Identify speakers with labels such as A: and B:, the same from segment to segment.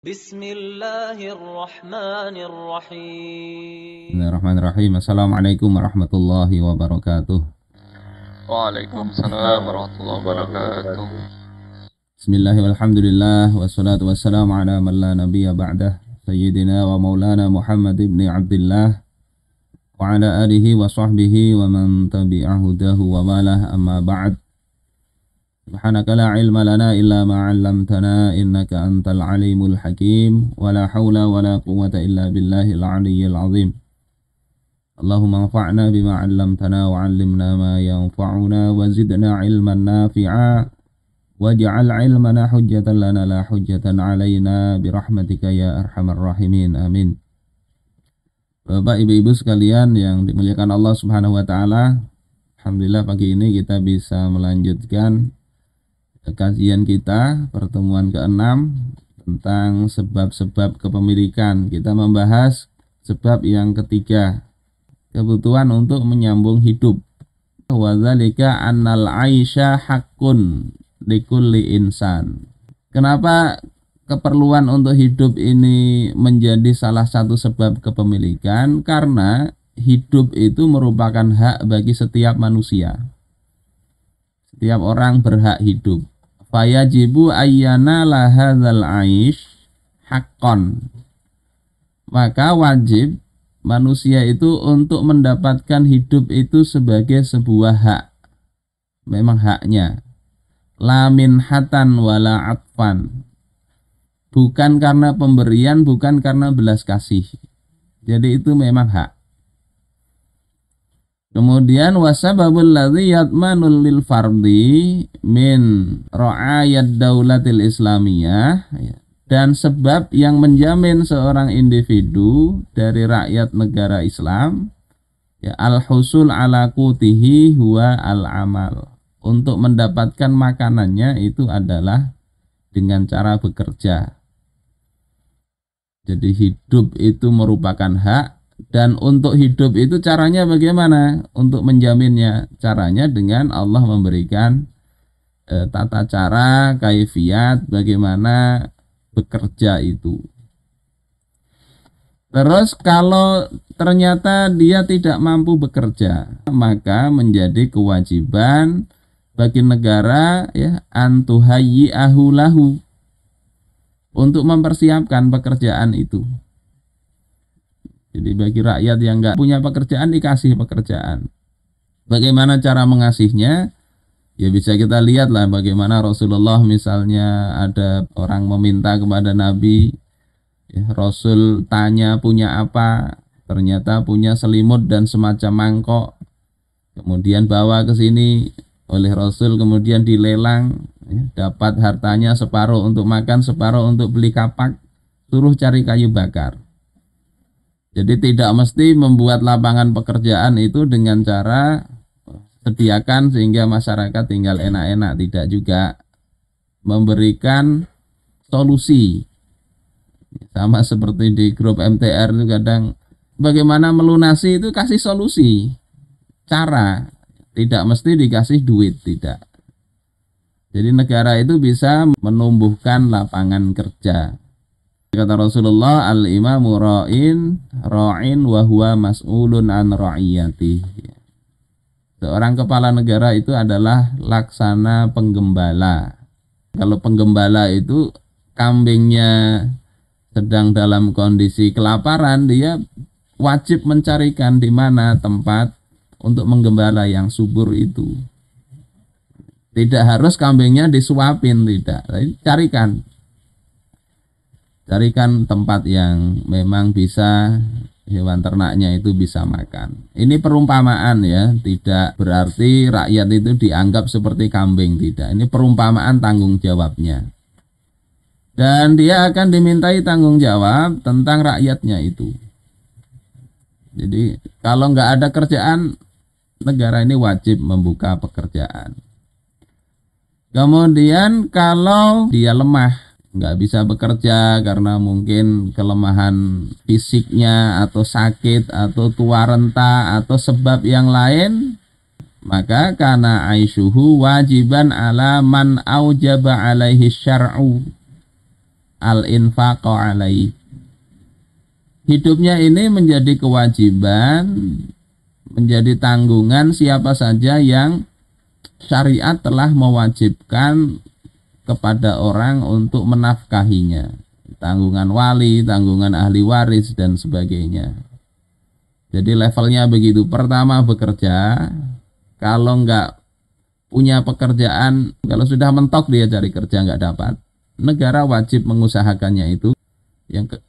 A: Bismillahirrahmanirrahim.
B: Bismillahirrahmanirrahim. Assalamualaikum warahmatullahi wabarakatuh.
C: Waalaikumsalam warahmatullahi wabarakatuh.
B: Bismillah walhamdulillah wassalatu wassalamu ala man la nabiyya ba'dah Sayyidina wa maulana Muhammad ibn Abdullah wa ala alihi wa sahbihi wa man tabi'ahu dahu wa malah amma ba'd. Subhanaka la ilma lana illa ma 'allamtana innaka antal alimul hakim wa la hawla wa la quwwata illa billahil aliyyil azim. Allahumma anfa'na bima 'allamtana wa 'allimna ma yanfa'una wa zidna 'ilman nafi'a waj'al 'ilmana hujjatan lana la hujjatan 'alaina birahmatika ya arhamar rahimin. Amin. Bapak Ibu-ibu sekalian yang dimuliakan Allah Subhanahu wa taala, alhamdulillah pagi ini kita bisa melanjutkan kajian kita pertemuan ke-6 tentang sebab-sebab kepemilikan. Kita membahas sebab yang ketiga, kebutuhan untuk menyambung hidup. Wa dzalika annal 'aisha haqqun likulli insan. Kenapa keperluan untuk hidup ini menjadi salah satu sebab kepemilikan? Karena hidup itu merupakan hak bagi setiap manusia. Setiap orang berhak hidup. Fayajibu ayyana lahadzal 'aish haqqan. Maka wajib manusia itu untuk mendapatkan hidup itu sebagai sebuah hak. Memang haknya. La minhatan wala atfan. Bukan karena pemberian, bukan karena belas kasih. Jadi itu memang hak. Kemudian wasababul ladzi yatmanul lil fardi min ra'ayat daulatil islamiyah, dan sebab yang menjamin seorang individu dari rakyat negara Islam, ya, al-husul ala qutihi huwa al-amal. Untuk mendapatkan makanannya itu adalah dengan cara bekerja. Jadi hidup itu merupakan hak. Dan untuk hidup itu caranya bagaimana? Untuk menjaminnya, caranya dengan Allah memberikan tata cara, kaifiat, bagaimana bekerja itu. Terus kalau ternyata dia tidak mampu bekerja, maka menjadi kewajiban bagi negara, ya, antuhayyi'ahu lahu, untuk mempersiapkan pekerjaan itu. Jadi bagi rakyat yang nggak punya pekerjaan dikasih pekerjaan. Bagaimana cara mengasihnya? Ya bisa kita lihatlah bagaimana Rasulullah misalnya ada orang meminta kepada Nabi, ya, Rasul tanya punya apa, ternyata punya selimut dan semacam mangkok. Kemudian bawa ke sini oleh Rasul, kemudian dilelang, ya, dapat hartanya separuh untuk makan, separuh untuk beli kapak, suruh cari kayu bakar. Jadi tidak mesti membuat lapangan pekerjaan itu dengan cara sediakan sehingga masyarakat tinggal enak-enak, tidak juga. Memberikan solusi. Sama seperti di grup MTR itu kadang bagaimana melunasi itu kasih solusi. Cara, tidak mesti dikasih duit, tidak. Jadi negara itu bisa menumbuhkan lapangan kerja. Kata Rasulullah, al-imamu ra'in wa huwa mas'ulun an ra'iyati. Seorang kepala negara itu adalah laksana penggembala. Kalau penggembala itu kambingnya sedang dalam kondisi kelaparan, dia wajib mencarikan di mana tempat untuk menggembala yang subur itu. Tidak harus kambingnya disuapin, tidak. Carikan tempat yang memang bisa hewan ternaknya itu bisa makan. Ini perumpamaan, ya, tidak berarti rakyat itu dianggap seperti kambing, tidak. Ini perumpamaan tanggung jawabnya. Dan dia akan dimintai tanggung jawab tentang rakyatnya itu. Jadi kalau nggak ada kerjaan, negara ini wajib membuka pekerjaan. Kemudian kalau dia lemah, nggak bisa bekerja karena mungkin kelemahan fisiknya atau sakit atau tua renta atau sebab yang lain, maka kana aisyuhu wajiban ala man aujaba alaihi syar'u. al-infaqu alaihi. Hidupnya ini menjadi kewajiban, menjadi tanggungan siapa saja yang syariat telah mewajibkan kepada orang untuk menafkahinya. Tanggungan wali, tanggungan ahli waris, dan sebagainya. Jadi levelnya begitu. Pertama bekerja, kalau nggak punya pekerjaan, kalau sudah mentok dia cari kerja nggak dapat, negara wajib mengusahakannya itu.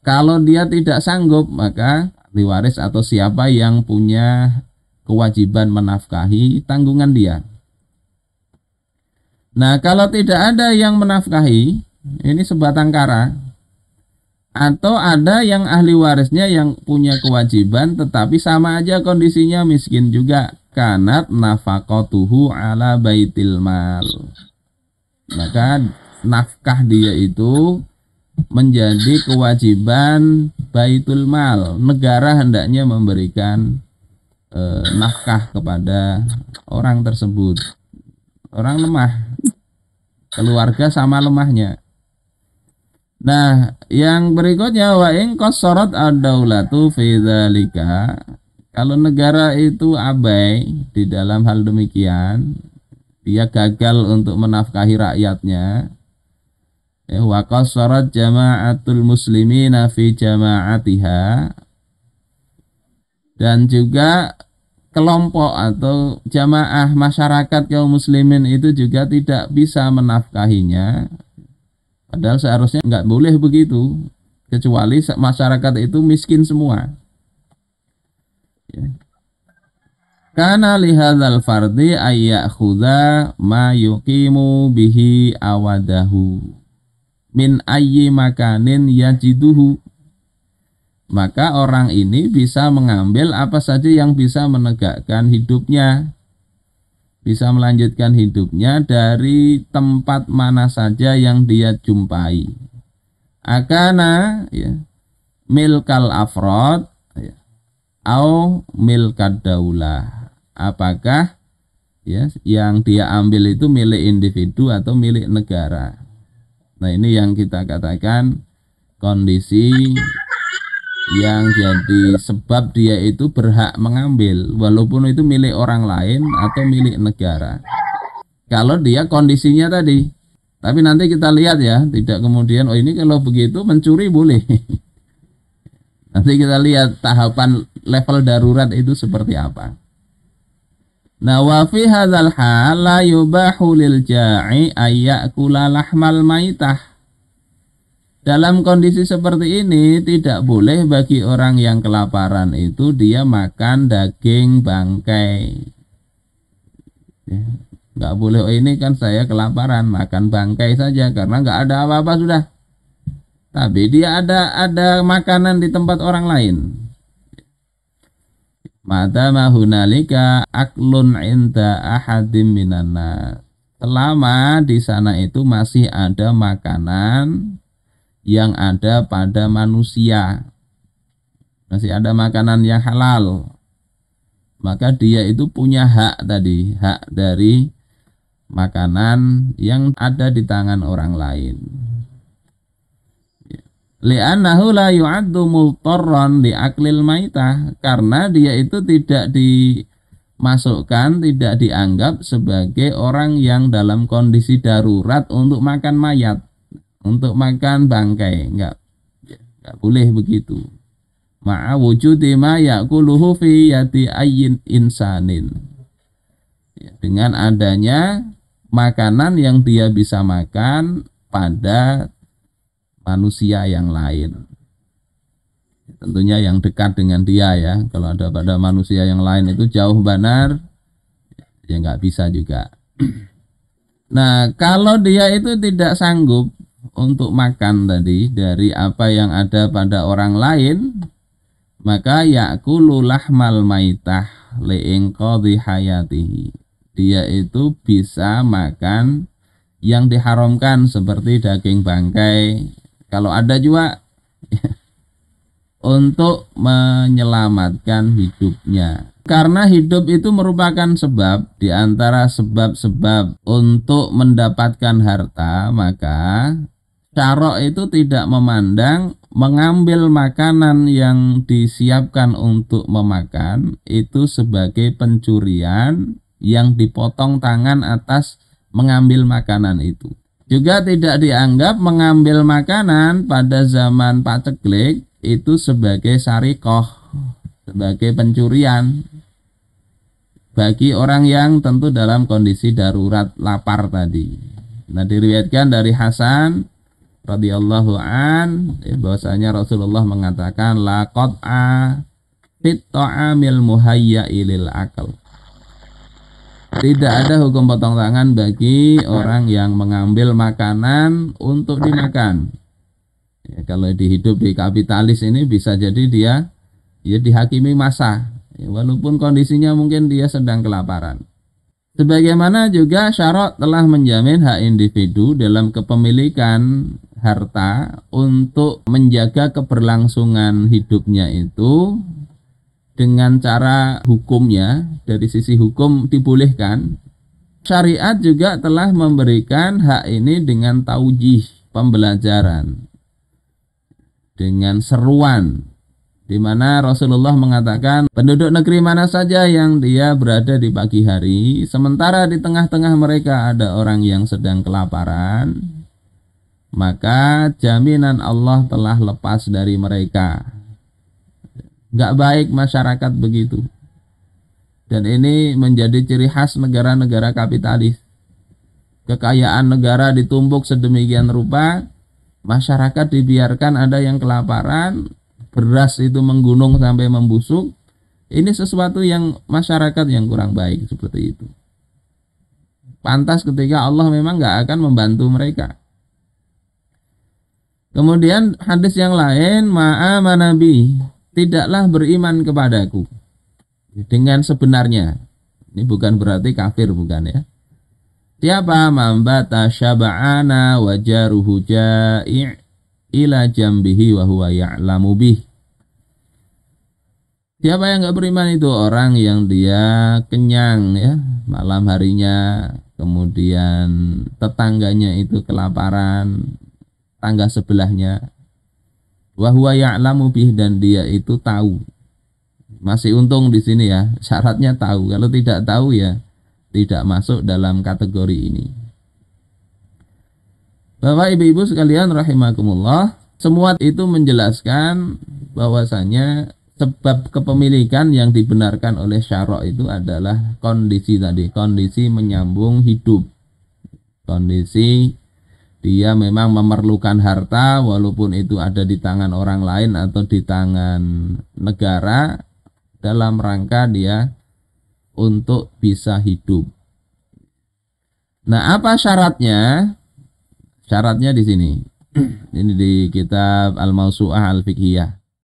B: Kalau dia tidak sanggup, maka ahli waris atau siapa yang punya kewajiban menafkahi, tanggungan dia. Nah, kalau tidak ada yang menafkahi, ini sebatang kara, atau ada yang ahli warisnya yang punya kewajiban, tetapi sama aja kondisinya miskin juga, kanat nafaqatuhu ala baitil mal, maka nafkah dia itu menjadi kewajiban baitul mal. Negara hendaknya memberikan nafkah kepada orang tersebut. Orang lemah, keluarga sama lemahnya. Nah, yang berikutnya wa in qassarat ad-daulatu fi dzalika, kalau negara itu abai di dalam hal demikian, dia gagal untuk menafkahi rakyatnya, wa qassarat jama'atul muslimina fi jama'atiha, dan juga kelompok atau jamaah masyarakat kaum muslimin itu juga tidak bisa menafkahinya, padahal seharusnya nggak boleh begitu, kecuali masyarakat itu miskin semua. Kana lihadzal fardi ayyakhudha ma yuqimu bihi awadahu min ayyi makanin yajiduhu, maka orang ini bisa mengambil apa saja yang bisa menegakkan hidupnya, bisa melanjutkan hidupnya dari tempat mana saja yang dia jumpai. Akana ya, milkal afrod ya, au milkad daulah, apakah ya yang dia ambil itu milik individu atau milik negara. Nah, ini yang kita katakan kondisi yang jadi sebab dia itu berhak mengambil, walaupun itu milik orang lain atau milik negara. Kalau dia kondisinya tadi, tapi nanti kita lihat ya, tidak kemudian oh ini kalau begitu mencuri boleh. Nanti kita lihat tahapan level darurat itu seperti apa. Nah, wa fi hadzal hal la yubahu lil ja'i ayyakula lahmal maitah. Dalam kondisi seperti ini tidak boleh bagi orang yang kelaparan itu dia makan daging bangkai. Ya, nggak boleh, oh ini kan saya kelaparan makan bangkai saja karena nggak ada apa-apa sudah. Tapi dia ada makanan di tempat orang lain. Madama hunalika aklun inda ahadim minanna. Selama di sana itu masih ada makanan yang ada pada manusia, masih ada makanan yang halal, maka dia itu punya hak tadi, hak dari makanan yang ada di tangan orang lain. Li'annahu la yu'addu multarran li'aklil maitah, karena dia itu tidak dimasukkan, tidak dianggap sebagai orang yang dalam kondisi darurat untuk makan mayat, untuk makan bangkai. Enggak boleh begitu. Ma'a wujudi ma ya'kuluhu fi yati ayyin insanin, dengan adanya makanan yang dia bisa makan pada manusia yang lain, tentunya yang dekat dengan dia ya. Kalau ada pada manusia yang lain itu jauh benar, ya nggak bisa juga. Nah, kalau dia itu tidak sanggup untuk makan tadi dari apa yang ada pada orang lain, maka ya'kulu lahmal maitah li'inqadhi hayatihi, dia itu bisa makan yang diharamkan seperti daging bangkai, kalau ada juga untuk menyelamatkan hidupnya. Karena hidup itu merupakan sebab di antara sebab-sebab untuk mendapatkan harta, maka Syara' itu tidak memandang mengambil makanan yang disiapkan untuk memakan itu sebagai pencurian yang dipotong tangan atas mengambil makanan itu. Juga tidak dianggap mengambil makanan pada zaman paceklik itu sebagai sarikoh, sebagai pencurian bagi orang yang tentu dalam kondisi darurat lapar tadi. Nah, diriwayatkan dari Hasan radhiyallahu an bahwasanya Rasulullah mengatakan la qat'a fit ta'amil muhayya'i lil akal. Tidak ada hukum potong tangan bagi orang yang mengambil makanan untuk dimakan. Ya, kalau hidup di kapitalis ini bisa jadi dia ya dihakimi masa, ya, walaupun kondisinya mungkin dia sedang kelaparan. Sebagaimana juga syarat telah menjamin hak individu dalam kepemilikan harta untuk menjaga keberlangsungan hidupnya itu dengan cara hukumnya, dari sisi hukum dibolehkan. Syariat juga telah memberikan hak ini dengan taujih, pembelajaran, dengan seruan, di mana Rasulullah mengatakan penduduk negeri mana saja yang dia berada di pagi hari, sementara di tengah-tengah mereka ada orang yang sedang kelaparan, maka jaminan Allah telah lepas dari mereka. Gak baik masyarakat begitu. Dan ini menjadi ciri khas negara-negara kapitalis. Kekayaan negara ditumpuk sedemikian rupa, masyarakat dibiarkan ada yang kelaparan, beras itu menggunung sampai membusuk. Ini sesuatu yang masyarakat yang kurang baik seperti itu. Pantas ketika Allah memang gak akan membantu mereka. Kemudian hadis yang lain, ma'amana bi, tidaklah beriman kepadaku dengan sebenarnya. Ini bukan berarti kafir, bukan ya. Siapa mambata syaba'ana wa jaruhu ja'i' ila jambihi wa huwa ya'lamu bih. Siapa yang enggak beriman itu orang yang dia kenyang ya malam harinya, kemudian tetangganya itu kelaparan, tangga sebelahnya, wa huwa ya'lamu bih, dan dia itu tahu. Masih untung di sini ya, syaratnya tahu. Kalau tidak tahu ya tidak masuk dalam kategori ini. Bapak ibu-ibu sekalian rahimakumullah, semua itu menjelaskan bahwasanya sebab kepemilikan yang dibenarkan oleh syara' itu adalah kondisi tadi, kondisi menyambung hidup. Kondisi dia memang memerlukan harta walaupun itu ada di tangan orang lain atau di tangan negara dalam rangka dia untuk bisa hidup. Nah, apa syaratnya? Syaratnya di sini. Ini di kitab Al-Mawsu'ah Al-Fiqhiyah.